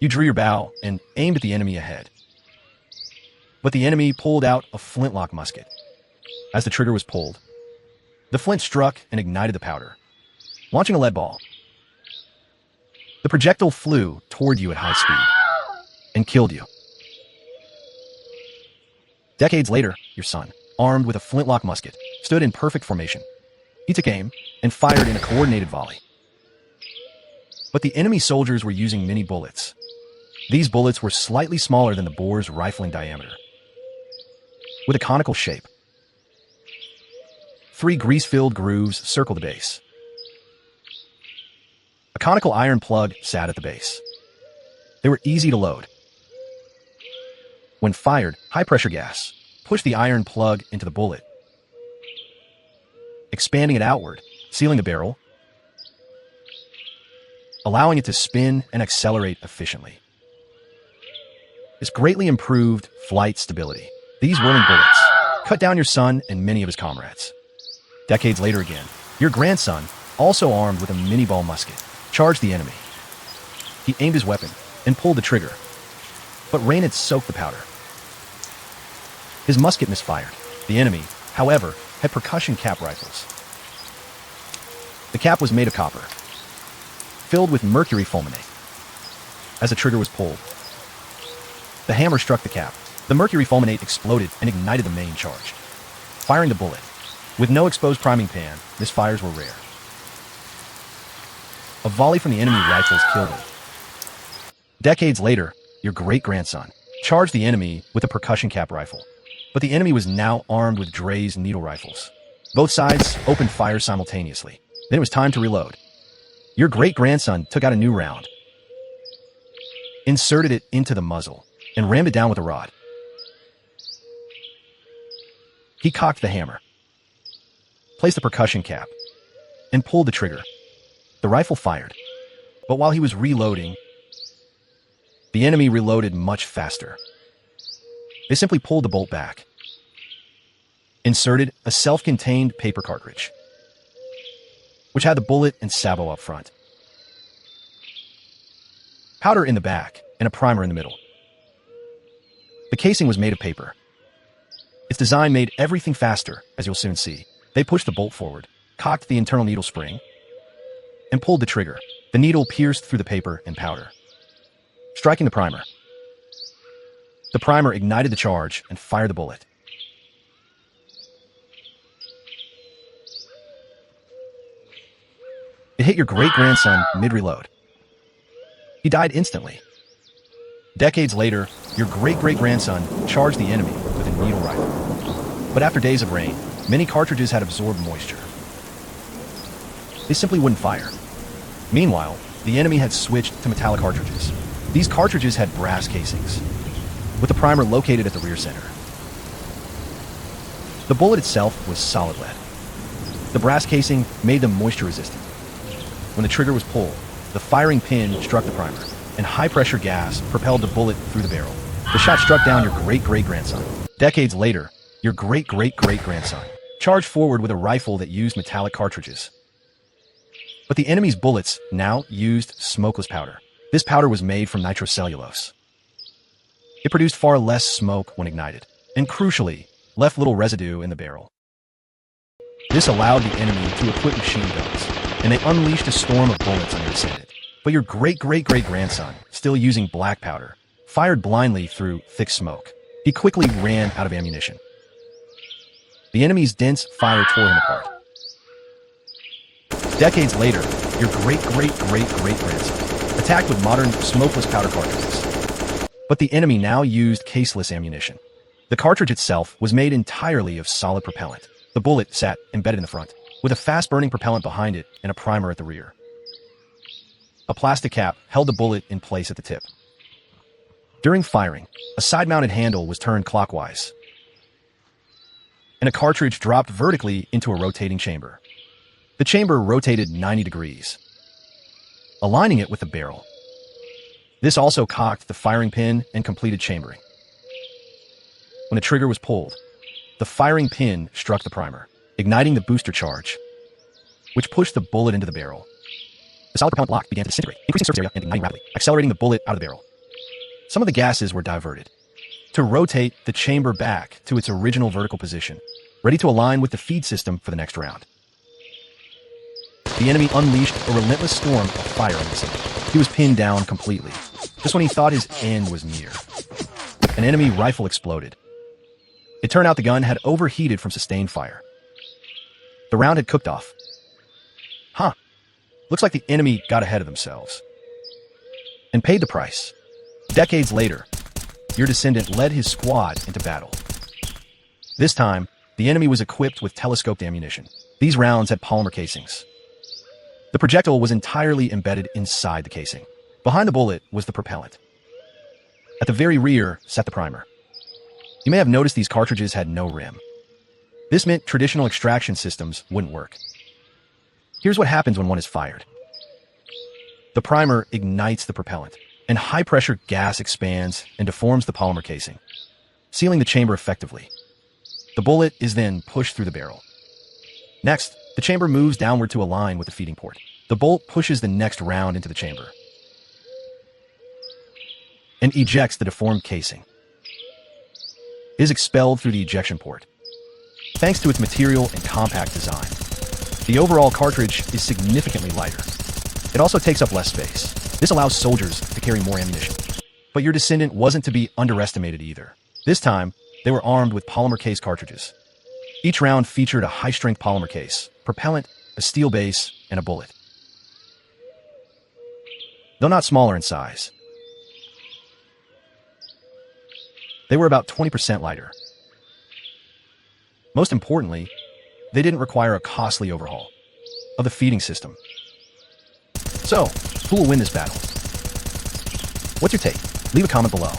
You drew your bow and aimed at the enemy ahead. But the enemy pulled out a flintlock musket. As the trigger was pulled, the flint struck and ignited the powder, launching a lead ball. The projectile flew toward you at high speed and killed you. Decades later, your son, armed with a flintlock musket, stood in perfect formation. He took aim and fired in a coordinated volley. But the enemy soldiers were using mini bullets. These bullets were slightly smaller than the bore's rifle in diameter, with a conical shape. 3 grease-filled grooves circled the base. A conical iron plug sat at the base. They were easy to load. When fired, high-pressure gas pushed the iron plug into the bullet, expanding it outward, sealing the barrel, allowing it to spin and accelerate efficiently. This greatly improved flight stability. These whirling bullets cut down your son and many of his comrades. Decades later again, your grandson, also armed with a mini-ball musket, charged the enemy. He aimed his weapon and pulled the trigger, but rain had soaked the powder. His musket misfired. The enemy, however, had percussion cap rifles. The cap was made of copper, filled with mercury fulminate. As the trigger was pulled, the hammer struck the cap. The mercury fulminate exploded and ignited the main charge, firing the bullet. With no exposed priming pan, misfires were rare. A volley from the enemy rifles killed him. Decades later, your great-grandson charged the enemy with a percussion cap rifle, but the enemy was now armed with Dre's needle rifles. Both sides opened fire simultaneously. Then it was time to reload. Your great-grandson took out a new round, inserted it into the muzzle, and rammed it down with a rod. He cocked the hammer, placed the percussion cap, and pulled the trigger. The rifle fired, but while he was reloading, the enemy reloaded much faster. They simply pulled the bolt back, inserted a self-contained paper cartridge, which had the bullet and sabot up front, powder in the back, and a primer in the middle. The casing was made of paper. Its design made everything faster, as you'll soon see. They pushed the bolt forward, cocked the internal needle spring, and pulled the trigger. The needle pierced through the paper and powder, striking the primer. The primer ignited the charge and fired the bullet. It hit your great-grandson mid-reload. He died instantly. Decades later, your great-great-grandson charged the enemy with a needle rifle. But after days of rain, many cartridges had absorbed moisture. They simply wouldn't fire. Meanwhile, the enemy had switched to metallic cartridges. These cartridges had brass casings, with the primer located at the rear center. The bullet itself was solid lead. The brass casing made them moisture resistant. When the trigger was pulled, the firing pin struck the primer, and high-pressure gas propelled the bullet through the barrel. The shot struck down your great-great-grandson. Decades later, your great-great-great-grandson charged forward with a rifle that used metallic cartridges. But the enemy's bullets now used smokeless powder. This powder was made from nitrocellulose. It produced far less smoke when ignited, and crucially, left little residue in the barrel. This allowed the enemy to equip machine guns, and they unleashed a storm of bullets on your ascendant. But your great-great-great-grandson, still using black powder, fired blindly through thick smoke. He quickly ran out of ammunition. The enemy's dense fire tore him apart. Decades later, your great-great-great-great-grandson attacked with modern smokeless powder cartridges. But the enemy now used caseless ammunition. The cartridge itself was made entirely of solid propellant. The bullet sat embedded in the front, with a fast-burning propellant behind it and a primer at the rear. A plastic cap held the bullet in place at the tip. During firing, a side-mounted handle was turned clockwise, and a cartridge dropped vertically into a rotating chamber. The chamber rotated 90 degrees, aligning it with the barrel. This also cocked the firing pin and completed chambering. When the trigger was pulled, the firing pin struck the primer, igniting the booster charge, which pushed the bullet into the barrel. The solid propellant block began to disintegrate, increasing surface area and igniting rapidly, accelerating the bullet out of the barrel. Some of the gases were diverted to rotate the chamber back to its original vertical position, ready to align with the feed system for the next round. The enemy unleashed a relentless storm of fire on the scene. He was pinned down completely, just when he thought his end was near. An enemy rifle exploded. It turned out the gun had overheated from sustained fire. The round had cooked off. Huh. Looks like the enemy got ahead of themselves and paid the price. Decades later, your descendant led his squad into battle. This time, the enemy was equipped with telescoped ammunition. These rounds had polymer casings. The projectile was entirely embedded inside the casing. Behind the bullet was the propellant. At the very rear sat the primer. You may have noticed these cartridges had no rim. This meant traditional extraction systems wouldn't work. Here's what happens when one is fired. The primer ignites the propellant, and high-pressure gas expands and deforms the polymer casing, sealing the chamber effectively. The bullet is then pushed through the barrel. Next, the chamber moves downward to align with the feeding port. The bolt pushes the next round into the chamber and ejects the deformed casing. It is expelled through the ejection port. Thanks to its material and compact design, the overall cartridge is significantly lighter. It also takes up less space. This allows soldiers to carry more ammunition. But your descendant wasn't to be underestimated either. This time, they were armed with polymer case cartridges. Each round featured a high-strength polymer case, propellant, a steel base, and a bullet. Though not smaller in size, they were about 20% lighter. Most importantly, they didn't require a costly overhaul of the feeding system. So, who will win this battle? What's your take? Leave a comment below.